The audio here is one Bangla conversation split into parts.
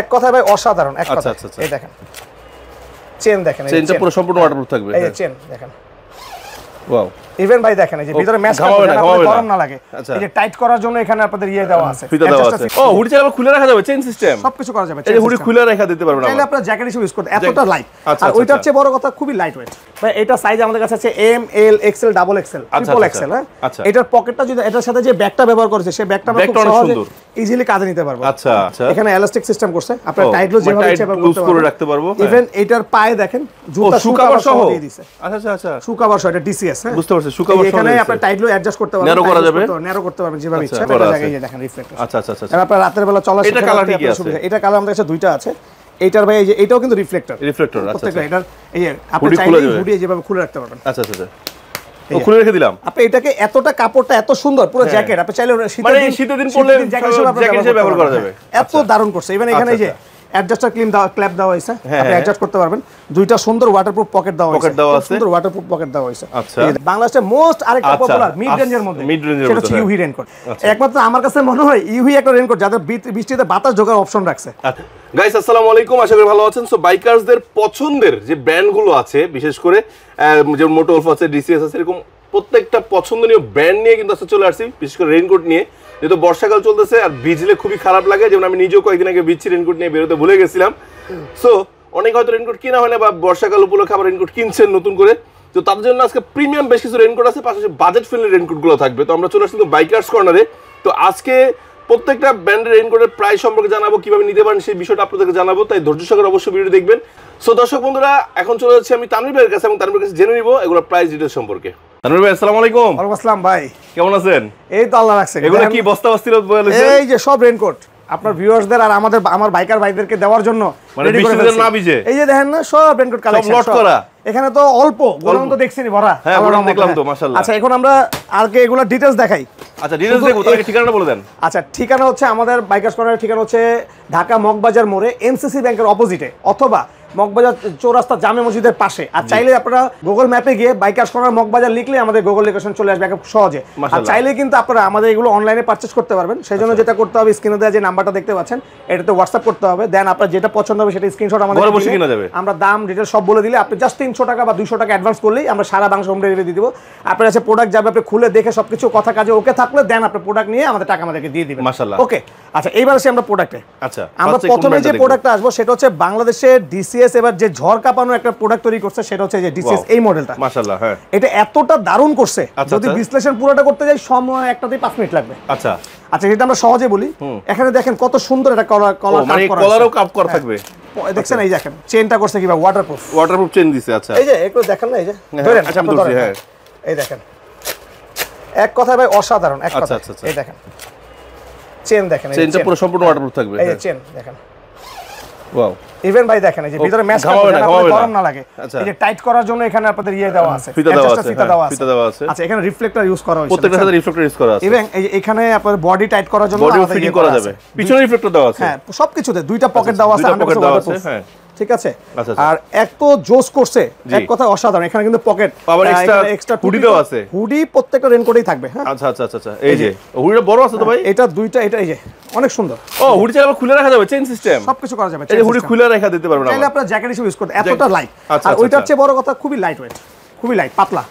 এক কথায় ভাই অসাধারণ এক কথা। এই দেখেন চেন দেখেন, চেনটা পুরো সম্পূর্ণ ওয়াটারপ্রুফ থাকবে। এই চেন দেখেন, ওয়াও। ইভেন ভাই দেখেন এই যে ভিতরে ম্যাচ গরম না লাগে, এই যে টাইট করার জন্য এখানে আপনাদের ইয়ে দেওয়া আছে, ফিতা দেওয়া আছে। ও হুডি চাইলে খুলে রাখা যাবে, চেন সিস্টেম সবকিছু করা যাবে। এই হুডি খুলে রাখা দিতে পারবেন চাইলে আপনারা জ্যাকেট হিসেবে ইউজ করতে, এতটা লাইট। আর ওইটার চেয়ে বড় কথা খুবই লাইট ওয়েট ভাই। এটা সাইজ আমাদের কাছে আছে M, L, XL, double XL, triple XL. হ্যাঁ, এটার পকেটটা যদি এটার সাথে যে ব্যাগটা ব্যবহার করেছে সেই ব্যাগটা আমরা খুব সহজে ইজিলি কাঁধে নিতে পারবো। আচ্ছা আচ্ছা, এখানে এলাস্টিক সিস্টেম করছে, আপনারা টাইটলো যেভাবে ইচ্ছা করে রাখতে পারবো। ইভেন এটার পায়ে দেখেন জুতা শু কভার সহ দিয়ে দিয়েছে। আচ্ছা আচ্ছা আচ্ছা, শু কভার সহ, এটা ডিসিএস। হ্যাঁ, বুঝতে পারছি, শু কভার সহ। এখানে আপনারা টাইটলো অ্যাডজাস্ট করতে পারবেন, ন্যারো করা যাবে, ন্যারো করতে পারবেন যেভাবে ইচ্ছা। এটা জায়গায় দেখেন রিফ্লেক্টর। আচ্ছা আচ্ছা আচ্ছা, আপনারা রাতের বেলা চলা এটা কালার কি আছে? এটা কালার আমাদের কাছে দুইটা আছে। এইটার ভাই এই যে এটাও কিন্তু রিফ্লেক্টর। আচ্ছা, এটার এই যে আপনি চাইলে হুডি যেভাবে খুলে রাখতে পারবেন। আচ্ছা আচ্ছা, ও খুলে রেখে দিলাম। আপনি এটাকে এতটা কাপড়টা এত সুন্দর, পুরো জ্যাকেট আপনি চাইলে শীতের দিন পরলে জ্যাকেট হিসেবে ব্যবহার করা যাবে। এত দারুণ করছে। ইভেন এখানে এই যে অ্যাডজাস্টার ক্ল্যাপ দেওয়া হয়েছে, আপনি অ্যাডজাস্ট করতে পারবেন। দুইটা সুন্দর ওয়াটারপ্রুফ পকেট দেওয়া হয়েছে, সুন্দর ওয়াটারপ্রুফ পকেট দেওয়া হয়েছে। বাংলাদেশের মোস্ট আরেকটা পপুলার মিড রেঞ্জের মধ্যে সেটা হচ্ছে ইউভি রেইনকোট। একমাত্র আমার কাছে মনে হয় ইউভি একটা রেইনকোট যাদের বৃষ্টিতে বাতাস ঢোকার অপশন রাখছে। গাইস আসসালামু আলাইকুম, আশা করি ভালো আছেন। সো বাইকার্সদের পছন্দের যে ব্র্যান্ডগুলো আছে, বিশেষ করে যেমন মোটো উলফ আছে, ডিসিএস আছে, এরকম প্রত্যেকটা পছন্দনীয় ব্র্যান্ড নিয়ে কিন্তু আজকে চলে আসছি, বিশেষ করে রেইনকোট নিয়ে। যেহেতু বর্ষাকাল চলতেছে আর ভিজলে খুবই খারাপ লাগে, যেমন আমি নিজেও কয়েকদিন আগে ভিজছি, রেইনকোট নিয়ে বেরোতে ভুলে গেছিলাম। সো অনেক হয়তো রেইনকোট কেনা হয় না, বা বর্ষাকাল উপলক্ষে আবার রেইনকোট কিনছেন নতুন করে। তো তাদের জন্য আজকে প্রিমিয়াম বেশ কিছু রেইনকোট আছে, পাশাপাশি বাজেট ফ্রেন্ডলি রেইনকোটগুলো থাকবে। তো আমরা চলে আসছি বাইকার্স কর্নারে। তো আজকে প্রত্যেকটা ব্র্যান্ডের রেইনকোটের প্রাইস সম্পর্কে জানাবো, কিভাবে নিতে পারেন সেই বিষয়টা আপনাদেরকে জানাবো, তাই ধৈর্য সহকারে অবশ্যই ভিডিও দেখবেন। সো দর্শক বন্ধুরা, এখন চলে যাচ্ছি আমি তানভীর ভাইয়ের কাছে, এবং তানভীর কাছে জেনে নিব এগুলো প্রাইস ডিটেইলস সম্পর্কে। তানভীর ভাই আসসালামু আলাইকুম। ওয়ালাইকুম আসসালাম ভাই, কেমন আছেন? এই তো আল্লাহ রাখছে। এগুলো কি বস্তা বস্তির বলেছেন? এই যে সব রেইনকোট আপনার ভিউয়ার্সদের আর আমার বাইকার ভাইদেরকে দেওয়ার জন্য রেডি করে ফেলছি। না ভিজে, এই যে দেখেন না সব রেইনকোট কালেকশন লট করা। এখানে তো অল্প গরম তো দেখছেনই ভরা। হ্যাঁ, গরম দেখলাম তো মাশাআল্লাহ। আচ্ছা, এখন আমরা আরকে এগুলা ডিটেইলস দেখাই। আচ্ছা, ডিটেইলস দেখো, তাহলে ঠিকানাটা বলে দেন। আচ্ছা, ঠিকানা হচ্ছে আমাদের বাইকার্স কর্নারের ঠিকানা হচ্ছে ঢাকা মগবাজার মোড়ে এমসিসি ব্যাংকের অপোজিটে, অথবা মগবাজার চৌরাস্তা জামে মসজিদের পাশে। আর চাইলে আপনারা গুগল ম্যাপে গিয়ে বাইকার্স কর্নার মগবাজার লিখলে আমাদের গুগল লোকেশন চলে আসবে খুব সহজে। আর চাইলে কিন্তু আপনারা আমাদের এগুলো অনলাইনে পারচেজ করতে পারবেন। সেই জন্য যেটা করতে হবে, স্ক্রিনে দেওয়া যে নাম্বারটা দেখতে পাচ্ছেন এটাতে হোয়াটসঅ্যাপ করতে হবে। দেন আপনার যেটা পছন্দ হবে সেটা স্ক্রিনশট আমাদের আমরা দাম ডিটেইলস সব বলে দিলে আপনি জাস্ট 300 টাকা বা 200 টাকা অ্যাডভান্স করলেই আমরা সারা বাংলা হোম ডেলিভারি দিয়ে দিব। আপনার কাছে প্রোডাক্ট যাবে, আপনি খুলে দেখে সবকিছু কথা কাজে ওকে থাকলে দেন আপনি প্রোডাক্ট নিয়ে আমাদের টাকা আমাদেরকে দিয়ে দিবেন। মাশাআল্লাহ। ওকে, আচ্ছা এইবার আসি আমরা প্রোডাক্টে। আচ্ছা, আমরা প্রথমে যে প্রোডাক্টটা আসবো সেটা হচ্ছে বাংলাদেশের ডিসিএস এবার যে ঝড় কাঁপানো একটা প্রোডাক্ট তৈরি করছে, সেটা হচ্ছে যে ডিসিএস এই মডেলটা। মাশাআল্লাহ। হ্যাঁ, এটা এতটা দারুণ করছে, যদি বিশ্লেষণ পুরোটা করতে যাই সময় একটাতেই 5 মিনিট লাগবে। আচ্ছা আচ্ছা, এটা আমরা সহজে বলি। এখানে দেখেন কত সুন্দর একটা কলার মানে কলারও কাপ করা থাকবে, দেখছেন? এই দেখেন চেনটা করছে কিভাবে ওয়াটারপ্রুফ চেন দিছে। আচ্ছা, এই যে একটু দেখেন না, এই যে ধরেন, আচ্ছা আমি ধরছি। হ্যাঁ, এই দেখেন এক কথায় ভাই অসাধারণ এক কথা। এই দেখেন চেন দেখেন, চেনটা পুরো সম্পূর্ণ ওয়াটারপ্রুফ থাকবে। এই যে চেন দেখেন, ওয়াও। ইভেন ভাই দেখেন এই যে ভিতরে ম্যাচ গরম না লাগে, এই যে টাইট করার জন্য এখানে আপনাদের ইয়ে দেওয়া আছে, ফিতা দেওয়া আছে। আচ্ছা, এখানে রিফ্লেক্টর ইউজ করা হয়েছে, প্রত্যেকটার সাথে রিফ্লেক্টর ইউজ করা আছে। এবং এই যে এখানে আপনাদের বডি টাইট করার জন্য বডি ফিটিং করা যাবে, পিছনে রিফ্লেক্টর দেওয়া আছে। হ্যাঁ, সবকিছুতে দুইটা পকেট দেওয়া আছে, 100% হ্যাঁ, ঠিক আছে। আর এত জোস করছে, এক কথা অসাধারণ। এখানে কিন্তু পকেট আবার এক্সট্রা হুডি দেওয়া আছে, হুডি প্রত্যেকটা রেইনকোটেই থাকবে। হ্যাঁ, আচ্ছা আচ্ছা আচ্ছা, এই যে হুডিটা বড় আছে তো ভাই, এটা দুইটা, এটা এই যে অনেক সুন্দর। ও হুডি চাইলে খুলে রাখা যাবে, চেন সিস্টেম সবকিছু করা যাবে। এই যে হুডি খুলে রাখা দিতে পারবেন, চাইলে আপনারা জ্যাকেট হিসেবে ইউজ করতে, এতটা লাইট। আর ওইটার চেয়ে বড় কথা খুবই লাইট ওয়েট, খুবই লাইট, পাতলা,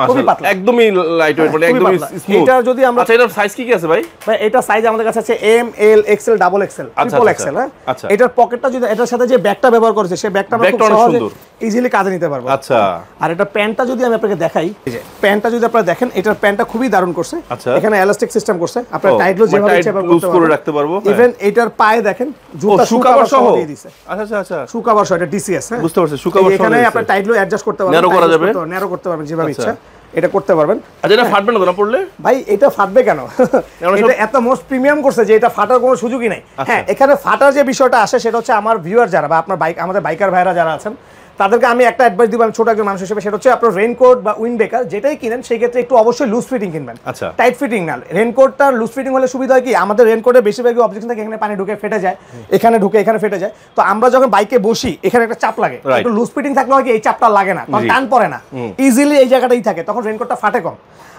খুবই পাতলা, একদমই লাইট ওয়েট, মানে একদমই স্মুথ। এটা যদি আমরা, আচ্ছা এটার সাইজ কি কি আছে ভাই? ভাই এটা সাইজ আমাদের কাছে আছে M, L, XL, double XL, triple XL. হ্যাঁ, এটার পকেটটা যদি এটার সাথে যে ব্যাগটা ব্যবহার করেছে সেই ব্যাগটা আমরা খুব সহজে ইজিলি কাঁধে নিতে পারবো। আচ্ছা, আর এটা প্যান্টটা যদি আমি আপনাকে দেখাই, এই যে প্যান্টটা যদি আপনারা দেখেন, এটার প্যান্টটা খুবই দারুণ করছে। এখানে এলাস্টিক সিস্টেম করছে, আপনারা টাইটলো যেভাবে ইচ্ছা করে রাখতে পারবো। ইভেন এটার পায়ে দেখেন জুতা শু কভার সহ দিয়ে দিয়েছে। আচ্ছা আচ্ছা, শু কভার সহ, এটা ডিসিএস। হ্যাঁ, বুঝতে পারছি, শু কভার সহ। এখানে আপনারা টাইটলো অ্যাডজাস্ট করতে পারবেন, ন্যারো করতে পারবেন যেভাবে ইচ্ছা, এটা করতে পারবেন। আচ্ছা, এটা ফাটবে না তো না পড়লে? ভাই এটা ফাটবে কেন? এটা এত মোস্ট প্রিমিয়াম করছে যে এটা ফাটার কোনো সুযোগই নাই। হ্যাঁ, এখানে ফাটার যে বিষয়টা আসে সেটা হচ্ছে আমার ভিউয়ার যারা বা আপনার আমাদের বাইকার ভাইরা যারা আছেন, তাদেরকে আমি একটা অ্যাডভাইস দিব, আমি ছোট একজন মানুষ হিসেবে, সেটা হচ্ছে আপনার রেইনকোট বা উইন্ড ব্রেকার যেটাই কিনেন সেই ক্ষেত্রে একটু অবশ্যই লুজ ফিটিং কিনবেন, আচ্ছা টাইট ফিটিং না। রেইনকোটটা লুজ ফিটিং হলে সুবিধা হয় কি, আমাদের রেইনকোটের বেশিরভাগই অবজেকশন থাকে এখানে পানি ঢুকে ফেটে যায়, এখানে ঢুকে এখানে ফেটে যায়। তো আমরা যখন বাইকে বসি এখানে একটা চাপ লাগে, একটু লুজ ফিটিং থাকলে হয় কি এই চাপটা লাগে না, তখন টান পড়ে না, ইজিলি এই জায়গাটাই থাকে, তখন রেইনকোটটা ফাটে কম।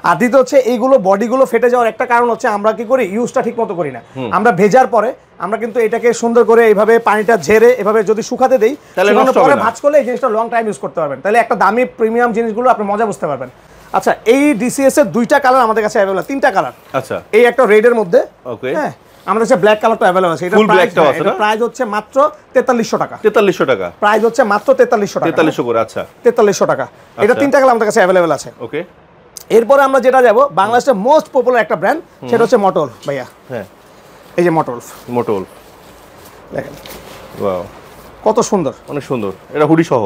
আর দ্বিতীয় হচ্ছে এইগুলো বডিগুলো ফেটে যাওয়ার একটা কারণ হচ্ছে আমরা কি করি, ইউজটা ঠিক মতো করি না। আমরা ভেজার পরে আমরা কিন্তু এটাকে সুন্দর করে এইভাবে পানিটা ঝেড়ে এভাবে যদি শুকাতে দেই, শুকানোর পরে ভাঁজ করলে এই জিনিসটা লং টাইম ইউজ করতে পারবেন। তাহলে একটা দামি প্রিমিয়াম জিনিসগুলো আপনি মজা বুঝতে পারবেন। আচ্ছা, এই ডিসিএস এর দুইটা কালার আমাদের কাছে অ্যাভেলেবল, তিনটা কালার। আচ্ছা, এই একটা রেডের মধ্যে, ওকে, হ্যাঁ আমাদের কাছে ব্ল্যাক কালারটা অ্যাভেলেবল আছে। এটা প্রাইস হচ্ছে মাত্র 4300 টাকা। 4300 টাকা প্রাইস হচ্ছে মাত্র 4300 টাকা। 4300 করে, আচ্ছা 4300 টাকা। এটা তিনটা কালার আমাদের কাছে অ্যাভেলেবল আছে। ওকে, এরপরে আমরা যেটা যাব বাংলাদেশের মোস্ট পপুলার একটা ব্র্যান্ড, সেটা হচ্ছে মোটল ভাইয়া। হ্যাঁ, এই যে মোটল, মোটল দেখেন ওয়াও কত সুন্দর, অনেক সুন্দর। এটা হুডি সহ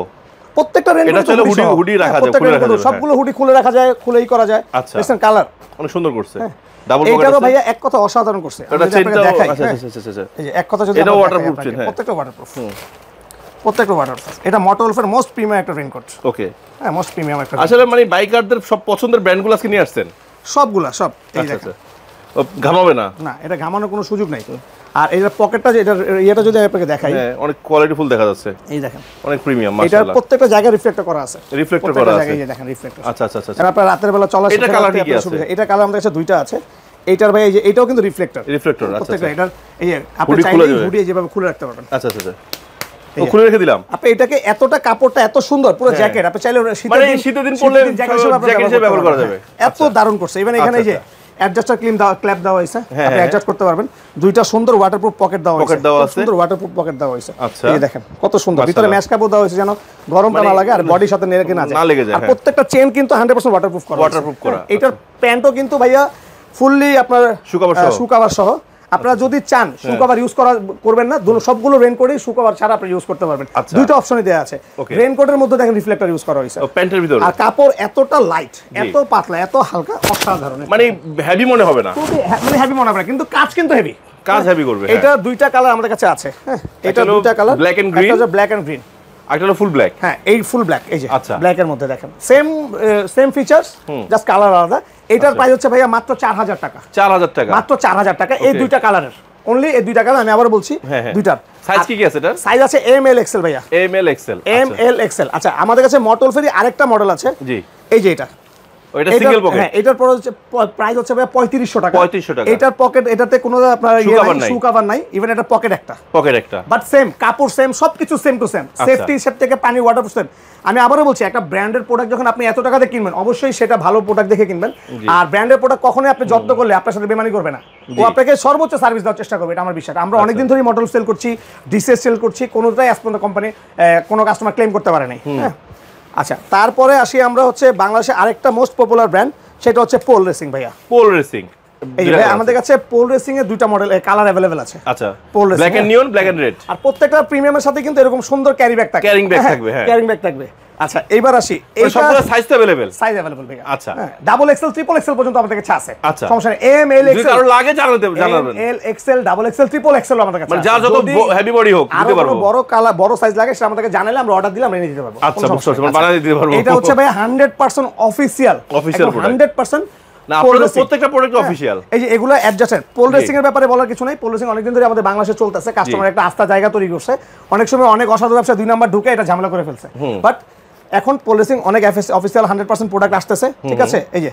প্রত্যেকটা রেঞ্জ, এটা চলে হুডি রাখা যায়, খুলে রাখা যায়, সবগুলো হুডি খুলে রাখা যায়, খুলেই করা যায়। আচ্ছা, দেখেন কালার অনেক সুন্দর করছে। ডাবল পকেট এইটারও ভাইয়া এক কথা অসাধারণ করছে। এটা চেনটা, দেখাই, আচ্ছা আচ্ছা আচ্ছা, এই যে এক কথা যদি এটা আমরা ওয়াটারপ্রুফ দেখাই চেন, হ্যাঁ প্রত্যেকটা ওয়াটারপ্রুফ, প্রত্যেকটা ওয়াটারপ্রুফ। এটা মোটলফের মোস্ট প্রিমিয়াম একটা রেইনকোট। ওকে, হ্যাঁ মোস্ট প্রিমিয়াম একটা। আসলে মানে বাইকারদের সব পছন্দের ব্র্যান্ডগুলো আজকে নিয়ে আসছেন সবগুলা, সব এই আচ্ছা দেখেন। আচ্ছা, ঘামাবে না? না, এটা ঘামানোর কোনো সুযোগ নাই। আর এই যে পকেটটা, এটা ইয়েটা যদি আপনাকে দেখাই, হ্যাঁ অনেক কোয়ালিটিফুল দেখা যাচ্ছে, এই দেখেন অনেক প্রিমিয়াম এটা মাশাআল্লাহ। প্রত্যেকটা জায়গায় রিফ্লেক্টর করা আছে, রিফ্লেক্টর করা আছে, এই যে দেখেন রিফ্লেক্টর। আচ্ছা আচ্ছা আচ্ছা, এটা আপনার রাতের বেলা চলার এটা কালার কি আছে? এটা কালার আমাদের কাছে দুইটা আছে। এইটার ভাই এই যে এটাও কিন্তু রিফ্লেক্টর, রিফ্লেক্টর, আচ্ছা প্রত্যেকটা। আচ্ছা, এটার এই যে আপনি হুডি চাইলে খুলে যাবে, হুডি যেভাবে খুলে রাখতে পারবেন। আচ্ছা আচ্ছা আচ্ছা, ও খুলে রেখে দিলাম। আপনি এটাকে এতটা কাপড়টা এত সুন্দর, পুরো জ্যাকেট আপনি চাইলে মানে শীতের দিন পরলে জ্যাকেট হিসেবে ব্যবহার করা যাবে। এত দারুণ করছে। ইভেন এখানে এই যে অ্যাডজাস্টার ক্ল্যাপ দেওয়া হয়েছে, আপনি অ্যাডজাস্ট করতে পারবেন। দুইটা সুন্দর ওয়াটারপ্রুফ পকেট দেওয়া হয়েছে, সুন্দর ওয়াটারপ্রুফ পকেট দেওয়া হয়েছে। এই যে দেখেন কত সুন্দর, ভিতরে ম্যাশ কাপড় দেওয়া হয়েছে যেন গরমটা না লাগে আর বডির সাথে না লেগে যায়। আর প্রত্যেকটা চেন কিন্তু 100% ওয়াটারপ্রুফ করা। এটার প্যান্টও কিন্তু ভাইয়া ফুললি আপনার শুকাবার সহ। আপনারা যদি চান শু কভার ইউজ করবেন না, সবগুলো রেইনকোটই শু কভার ছাড়া আপনি ইউজ করতে পারবেন। দুইটা অপশনই দেওয়া আছে। রেইনকোটের মধ্যে দেখেন রিফ্লেক্টর ইউজ করা হয়েছে প্যান্টের ভিতরে, আর কাপড় এতটা লাইট, এত পাতলা, এত হালকা, অসাধারণ। মানে হেভি মনে হবে না, মানে হেভি মনে হবে না, কিন্তু কাজ কিন্তু হেভি, কাজ হেভি করবে। এটা দুইটা কালার আমাদের কাছে আছে। হ্যাঁ, এটা দুইটা কালার, ব্ল্যাক এন্ড গ্রিন, এটা ব্ল্যাক এন্ড গ্রিন, একটা হলো ফুল ব্ল্যাক। হ্যাঁ এই ফুল ব্ল্যাক, এই যে ব্ল্যাক এর মধ্যে দেখেন সেম ফিচারস, জাস্ট কালার আলাদা। এটার প্রাইস হচ্ছে ভাইয়া মাত্র 4000 টাকা। 4000 টাকা, মাত্র 4000 টাকা। এই দুইটা কালারের, অনলি এই দুইটা কালার। আমি আবার বলছি দুইটার সাইজ কি কি আছে? এটার সাইজ আছে এম এল এক্সেল ভাইয়া, M L XL, M L XL. আচ্ছা, আমাদের কাছে মোটল ফেরি আরেকটা মডেল আছে, জি এই যে এটা, ওইটা সিঙ্গেল পকেট। হ্যাঁ, এটার প্রাইস হচ্ছে ভাই 3500 টাকা। 3500 টাকা। এটার পকেট, এটাতে কোনো আপনার শু কভার নাই, ইভেন এটা পকেট একটা, বাট সেম কাপড়, সেম সবকিছু same to same. Safety safe থেকে পানি, ওয়াটারপ্রুফ সেম। আমি আবারও বলছি, একটা ব্র্যান্ডের প্রোডাক্ট যখন আপনি এত টাকা দিয়ে কিনবেন, অবশ্যই সেটা ভালো প্রোডাক্ট দেখে কিনবেন। আর ব্র্যান্ডের প্রোডাক্ট কখনোই আপনি যত্ন করলে আপনার সাথে বেমানি করবে না, ও আপনাকে সর্বোচ্চ সার্ভিস দেওয়ার চেষ্টা করবে, এটা আমার বিশ্বাস। আমরা অনেকদিন ধরেই মডেল সেল করছি, ডিসিএস সেল করছি, কোনোটাই আজ পর্যন্ত কোম্পানি কোনো কাস্টমার ক্লেম করতে পারে নাই। হ্যাঁ, আচ্ছা, তারপরে আসি আমরা হচ্ছে বাংলাদেশে আরেকটা মোস্ট পপুলার ব্র্যান্ড, সেটা হচ্ছে পোল রেসিং ভাইয়া। পোল রেসিং, এই যে আমাদের কাছে পোল রেসিং এর দুইটা মডেল কালার अवेलेबल আছে। আচ্ছা, pole racing black and neon, black and red. আর প্রত্যেকটা প্রিমিয়ামের সাথে কিন্তু এরকম সুন্দর ক্যারি ব্যাগ থাকবে, ক্যারিং ব্যাগ থাকবে। আচ্ছা, এইবার আসি, এই সবগুলো সাইজ তো अवेलेबल, সাইজ अवेलेबल ভাইয়া। আচ্ছা, ডাবল এক্সেল, ট্রিপল এক্সেল পর্যন্ত আমাদের কাছে আছে। আচ্ছা, সমস্যা নেই। এম এল এক্সেল, যদি কারো লাগে জানাবেন। এল XL, double XL, triple Excel আমাদের কাছে আছে। মানে যার যত হেভি বডি হোক দিতে পারবো। বড় কালার, বড় সাইজ লাগে সেটা আমাদেরকে জানালে আমরা অর্ডার দিলে আমরা এনে দিতে পারবো। আচ্ছা, বুঝতে পারছি, মানে বানিয়ে দিতে পারবো। এটা হচ্ছে ভাই 100% অফিশিয়াল প্রোডাক্ট, 100% না, আপনাদের প্রত্যেকটা প্রোডাক্ট অফিশিয়াল। এই যে এগুলো অ্যাডজাস্টেড। পোল রেসিং এর ব্যাপারে বলার কিছু নাই, পোল রেসিং অনেকদিন ধরে আমাদের বাংলাদেশে চলতেছে, কাস্টমার একটা আস্থা জায়গা তৈরি করছে। অনেক সময় অনেক অসাধু ব্যবসা 2 নাম্বার ঢুকে এটা ঝামেলা করে ফেলছে, বাট এখন পোল রেসিং অনেক অফিসিয়াল 100% প্রোডাক্ট আসতেছে। ঠিক আছে, এই যে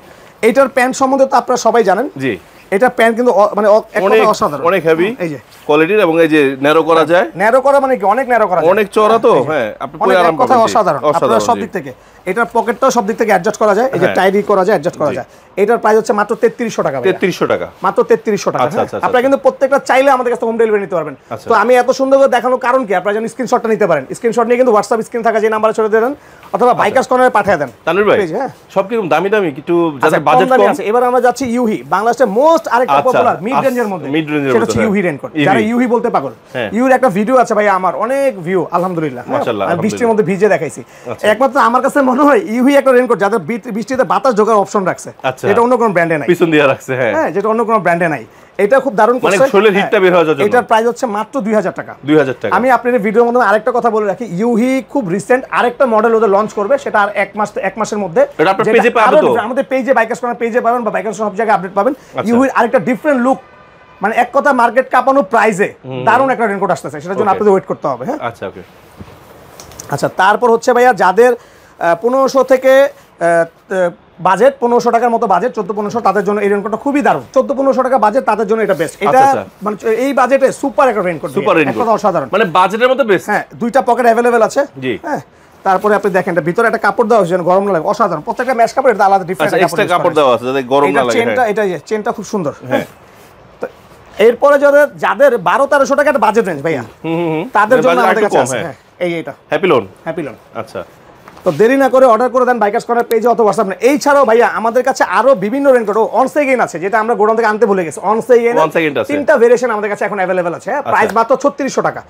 এইটার প্যান্ট সম্বন্ধে তো আপনারা সবাই জানেন, জি এটা প্যান্ট কিন্তু মানে অসাধারণ, অনেক হেভি, এই যে কোয়ালিটির, এবং এই যে ন্যারো করা যায়, ন্যারো করা মানে কি অনেক ন্যারো করা যায়, অনেক চওড়া তো। হ্যাঁ, আপনি পরে আরাম পাবেন, কথা অসাধারণ। আপনারা সব দিক থেকে, এটার পকেটটাও সব দিক থেকে অ্যাডজাস্ট করা যায়, এই যে টাইডি করা যায়, অ্যাডজাস্ট করা যায়। এটার প্রাইস হচ্ছে মাত্র 3300 টাকা। 3300 টাকা, মাত্র 3300 টাকা। আপনারা কিন্তু প্রত্যেকটা চাইলে আমাদের কাছে হোম ডেলিভারি নিতে পারবেন। তো আমি এত সুন্দর করে দেখানোর কারণ কি, আপনারা যেন স্ক্রিনশটটা নিতে পারেন। স্ক্রিনশট নিয়ে কিন্তু হোয়াটসঅ্যাপ স্ক্রিন থাকা যে নাম্বারে ছেড়ে দেন, অথবা বাইকার্স কর্নারে পাঠিয়ে দেন। তানভীর ভাই, সব কি দামি দামি কিছু যাদের বাজেট কম আছে। এবার আমরা যাচ্ছি ইউহি, বাংলাদেশের মোস্ট আরেকটা পপুলার মিড রেঞ্জের মধ্যে, সেটা হচ্ছে ইউহি রেইনকোট। যারা ইউহি বলতে পাগল, ইউহির একটা ভিডিও আছে ভাই, আমার অনেক ভিউ আলহামদুলিল্লাহ, আমি বৃষ্টির মধ্যে ভিজে দেখাইছি। একমাত্র আমার কাছে মনে হয় ইউহি একটা রেইনকোট যাদের বৃষ্টিতে বাতাস ঢোকার অপশন রাখছে, এটা অন্য কোনো ব্র্যান্ডে নাই, পিছন দিয়ে রাখছে। হ্যাঁ, যেটা অন্য কোনো ব্র্যান্ডে নাই। এটা খুব দারুণ মানে করছে। শরীরের হিটটা বের হওয়ার জন্য। এটার প্রাইস হচ্ছে মাত্র 2000 টাকা। 2000 টাকা। আমি আপনাদের ভিডিওর মধ্যে আরেকটা কথা বলে রাখি, ইউহি খুব রিসেন্ট আরেকটা মডেল ওদের লঞ্চ করবে, সেটা আর এক মাসের মধ্যে। এটা আপনার পেজে পাবে তো? আমাদের পেজে, বাইকার্স কর্নার পেজে পাবেন বা বাইকার্স সব জায়গায় আপডেট পাবেন। ইউহির আরেকটা ডিফারেন্ট লুক, মানে এক কথা মার্কেট কাঁপানো প্রাইসে দারুণ একটা রেনকোট আসতেছে, সেটার জন্য আপনাদের ওয়েট করতে হবে। হ্যাঁ, আচ্ছা ওকে। আচ্ছা, তারপর হচ্ছে ভাইয়া যাদের 1500 থেকে বাজেট, 1500 টাকার মতো বাজেট, 1400-1500, তাদের জন্য এই রেনকোটটা খুবই দারুণ। 1400-1500 টাকা বাজেট তাদের জন্য এটা বেস্ট। এটা মানে এই বাজেটে সুপার একটা রেনকোট, সুপার রেনকোট, একদম অসাধারণ, মানে বাজেটের মধ্যে বেস্ট। হ্যাঁ, দুইটা পকেট अवेलेबल আছে। জি, হ্যাঁ। তারপরে আপনি দেখেন এটা ভিতরে একটা কাপড় দেওয়া হয়েছে, গরম না লাগে, অসাধারণ। প্রত্যেকটা ম্যাচ কাপড় এটা আলাদা ডিফারেন্ট এক্সট্রা কাপড় দেওয়া আছে যাতে গরম না লাগে। চেনটা, এটা চেনটা খুব সুন্দর। হ্যাঁ, এরপরে যাদের 1200-1300 টাকা একটা বাজেট রেঞ্জ ভাইয়া, তাদের জন্য আমাদের কাছে আছে। হ্যাঁ, এটা হ্যাপি লোন। আচ্ছা, তো দেরি না করে অর্ডার করে দেন বাইকার্স কর্নার পেজে অথবা হোয়াটসঅ্যাপ। এই ছাড়াও ভাইয়া আমাদের কাছে আরো বিভিন্ন রেনকোট অন সেকেন্ড আছে, যেটা আমরা গোডাউন থেকে আনতে ভুলে গেছি। অন সেকেন্ড তিনটা ভেরিয়েশন আমাদের কাছে এখন अवेलेबल আছে। প্রাইস মাত্র 3600 টাকা।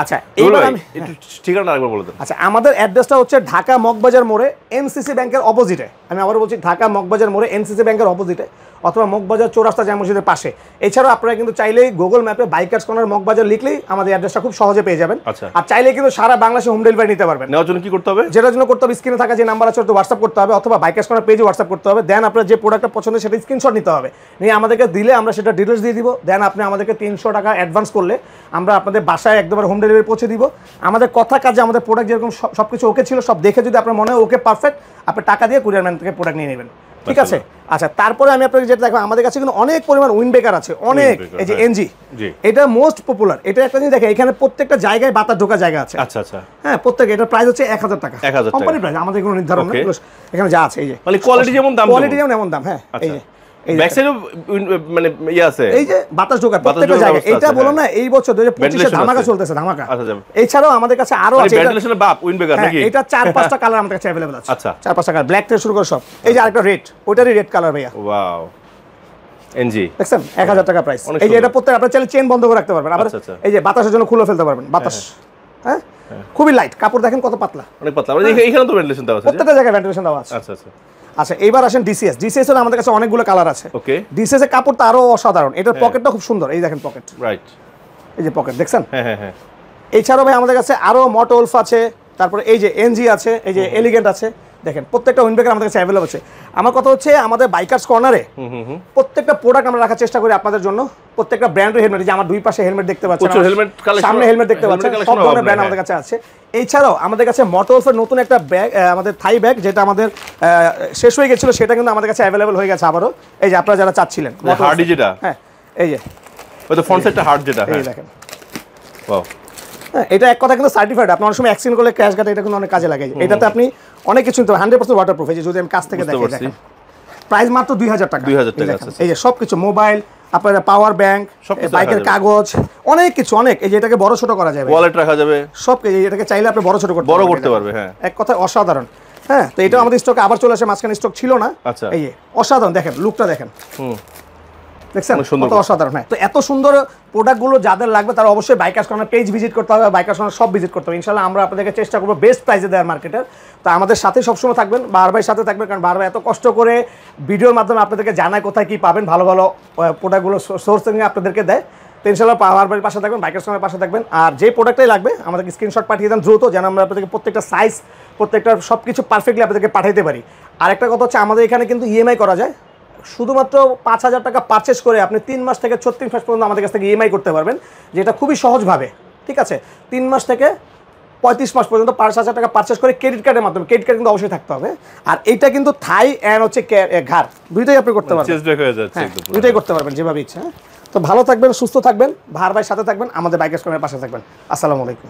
আচ্ছা, এইবার আমি একটু ঠিকানা আরেকবার বলে দেন। আচ্ছা, আমাদের অ্যাড্রেসটা হচ্ছে ঢাকা মগবাজার মোড়ে এমসিসি ব্যাংকের অপোজিটে। আমি আবারও বলছি, ঢাকা মগবাজার মোড়ে এমসিসি ব্যাংকের অপোজিটে, অথবা মগবাজার চৌরাস্তা জামে মসজিদের পাশে। এছাড়াও আপনারা কিন্তু চাইলেই গুগল ম্যাপে বাইকার্স কর্নার মগবাজার লিখলেই আমাদের অ্যাড্রেসটা খুব সহজে পেয়ে যাবেন। আর চাইলে কিন্তু সারা বাংলাদেশে হোম ডেলিভারি নিতে পারবেন। নেওয়ার জন্য কি করতে হবে? যেটার জন্য করতে হবে, স্ক্রিনে থাকা যে নাম্বার আছে ওটা হোয়াটসঅ্যাপ করতে হবে, অথবা বাইকার্স কর্নার পেজে হোয়াটসঅ্যাপ করতে হবে। দেন আপনার যে প্রোডাক্টটা পছন্দ সেটা স্ক্রিনশট নিতে হবে, নিয়ে আমাদেরকে দিলে আমরা সেটা ডিটেলস দিয়ে দিব। দেন আপনি আমাদেরকে 300 টাকা অ্যাডভান্স করলে আমরা আপনাদের বাসায় একদম হোম ডেলিভারি পৌঁছে দিব। আমাদের কথা কাজে আমাদের প্রোডাক্ট যেরকম সবকিছু ওকে ছিল, সব দেখে যদি আপনার মনে হয় ওকে পারফেক্ট, আপনি টাকা দিয়ে কুরিয়ার ম্যান থেকে প্রোডাক্ট নিয়ে নেবেন। ঠিক আছে। আচ্ছা, তারপরে আমি আপনাকে যেটা দেখো, আমাদের কাছে কিন্তু অনেক পরিমাণ উইন্ডবেকার আছে, অনেক। এই যে এনজি, এটা মোস্ট পপুলার। এটা একটা জিনিস দেখেন, এখানে প্রত্যেকটা জায়গায় বাতাস ঢোকা জায়গা আছে। আচ্ছা আচ্ছা। হ্যাঁ, প্রত্যেক এটার প্রাইস হচ্ছে 1000 টাকা। কোম্পানি প্রাইস, আমাদের কোনো নির্ধারণ নেই, এখানে যা আছে। এই যে মানে কোয়ালিটি যেমন দাম, কোয়ালিটি যেমন এমন দাম। হ্যাঁ, এই যে ব্যাক সাইডে মানে ইয়ে আছে, এই যে বাতাস ঢোকার প্রত্যেকটা জায়গায়। এটা বললাম না, এই বছর 2025 এ ধামাকা চলতেছে, ধামাকা। এছাড়াও আমাদের কাছে আরো আছে ভেন্টিলেশনের বাপ উইন্ডবেকার নাকি? এটা 4-5টা কালার আমাদের কাছে अवेलेबल আছে। আচ্ছা, 4-5টা কালার, ব্ল্যাক থেকে শুরু করে সব। এই যে আরেকটা রেড, ওটারই রেড কালার ভাইয়া। ওয়াও, এনজি দেখছেন 1000 টাকা প্রাইস। এই যে এটা প্রত্যেক আপনারা চাইলে চেন বন্ধ করে রাখতে পারবেন, আবার এই যে বাতাসের জন্য খুলে ফেলতে পারবেন, বাতাস। হ্যাঁ, খুবই লাইট কাপড়, দেখেন কত পাতলা, অনেক পাতলা। মানে এখানে তো ভেন্টিলেশন দেওয়া আছে, প্রত্যেকটা জায়গায় ভেন্টিলেশন দেওয়া আছে। আচ্ছা আচ্ছা। আচ্ছা, এইবার আসেন ডিসিএস। ডিসিএস এর আমাদের কাছে অনেকগুলো কালার আছে। ওকে। ডিসিএস এর কাপড় তো আরো অসাধারণ। এটার পকেটটা খুব সুন্দর, এই দেখেন পকেট। রাইট, এই যে পকেট দেখছেন। হ্যাঁ হ্যাঁ হ্যাঁ। এছাড়াও ভাই আমাদের কাছে আরো মটোলফ আছে, তারপরে এই যে এনজি আছে, এই যে এলিগেন্ট আছে। দেখেন প্রত্যেকটা উইন্ডবেকার আমাদের কাছে अवेलेबल আছে। আমার কথা হচ্ছে, আমাদের বাইকার্স কর্নারে প্রত্যেকটা প্রোডাক্ট আমরা রাখার চেষ্টা করি আপনাদের জন্য। প্রত্যেকটা ব্র্যান্ডের হেলমেট, যে আমার দুই পাশে হেলমেট দেখতে পাচ্ছেন, সামনে হেলমেট দেখতে পাচ্ছেন, সব ধরনের ব্র্যান্ড আমাদের কাছে আছে। এছাড়াও আমাদের কাছে মটোলফের নতুন একটা ব্যাগ, আমাদের থাই ব্যাগ, যেটা আমাদের শেষ হয়ে গেছিল, সেটা কিন্তু আমাদের কাছে अवेलेबल হয়ে গেছে আবারও। এই যে আপনারা যারা চাচ্ছিলেন হার্ডি, যেটা হ্যাঁ, এই যে ওই তো ফ্রন্ট সাইডটা হার্ড, যেটা এই দেখেন। ওয়াও, হ্যাঁ, এটা এক কথা কিন্তু সার্টিফাইড। আপনি অনেক সময় অ্যাক্সিডেন্ট করলে ক্র্যাশ গার্ড, এটা কিন্তু অনেক কাজে লাগে। এটাতে আপনি অনেক কিছু নিতে 100% ওয়াটারপ্রুফ। এই যে যদি আমি কাছ থেকে দেখাই, দেখেন প্রাইস মাত্র 2000 টাকা। 2000 টাকা আছে। এই যে সবকিছু, মোবাইল, আপনার পাওয়ার ব্যাংক, বাইকের কাগজ, অনেক কিছু, অনেক। এই যে এটাকে বড় ছোট করা যাবে, ওয়ালেট রাখা যাবে, সব। এটাকে চাইলে আপনি বড় ছোট করতে পারবে। হ্যাঁ, এক কথায় অসাধারণ। হ্যাঁ, তো এটা আমাদের স্টকে আবার চলে আসে, মাঝখানে স্টক ছিল না। আচ্ছা, এই যে অসাধারণ, দেখেন লুকটা দেখেন, দেখছেন কত অসাধারণ। হ্যাঁ, তো এত সুন্দর প্রোডাক্টগুলো যাদের লাগবে তারা অবশ্যই বাইকার্স কর্নার পেজ ভিজিট করতে হবে, বাইকার্স কর্নার সব ভিজিট করতে হবে। ইনশাআল্লাহ আমরা আপনাদেরকে চেষ্টা করবো বেস্ট প্রাইসে দেওয়ার মার্কেটের। তো আমাদের সাথে সবসময় থাকবেন, বারবার সাথে থাকবেন, কারণ বারবার এত কষ্ট করে ভিডিওর মাধ্যমে আপনাদেরকে জানায় কোথায় কি পাবেন, ভালো ভালো প্রোডাক্টগুলো সোর্স থেকে আপনাদেরকে দেয়। তো ইনশাআল্লাহ বারবার পাশে থাকবেন, বাইকার্স কর্নার পাশে থাকবেন। আর যে প্রোডাক্টটাই লাগবে আমাদেরকে স্ক্রিনশট পাঠিয়ে দেন দ্রুত, যেন আমরা আপনাদেরকে প্রত্যেকটা সাইজ, প্রত্যেকটা সব কিছু পারফেক্টলি আপনাদেরকে পাঠাইতে পারি। আর একটা কথা হচ্ছে, আমাদের এখানে কিন্তু ইএমআই করা যায়। শুধুমাত্র 5000 টাকা পারচেস করে আপনি 3 মাস থেকে 36 মাস পর্যন্ত আমাদের কাছ থেকে ইএমআই করতে পারবেন, যেটা খুবই সহজভাবে। ঠিক আছে, 3 মাস থেকে 35 মাস পর্যন্ত 5000 টাকা পারচেস করে ক্রেডিট কার্ডের মাধ্যমে। ক্রেডিট কার্ড কিন্তু অবশ্যই থাকতে হবে। আর এইটা কিন্তু থাই অ্যান্ড হচ্ছে ঘাড়, দুইটাই আপনি করতে পারবেন, দুইটাই করতে পারবেন যেভাবে ইচ্ছা। তো ভালো থাকবেন, সুস্থ থাকবেন, ভার ভাই সাথে থাকবেন, আমাদের বাইকার্স কর্নারের পাশে থাকবেন। আসসালামু আলাইকুম।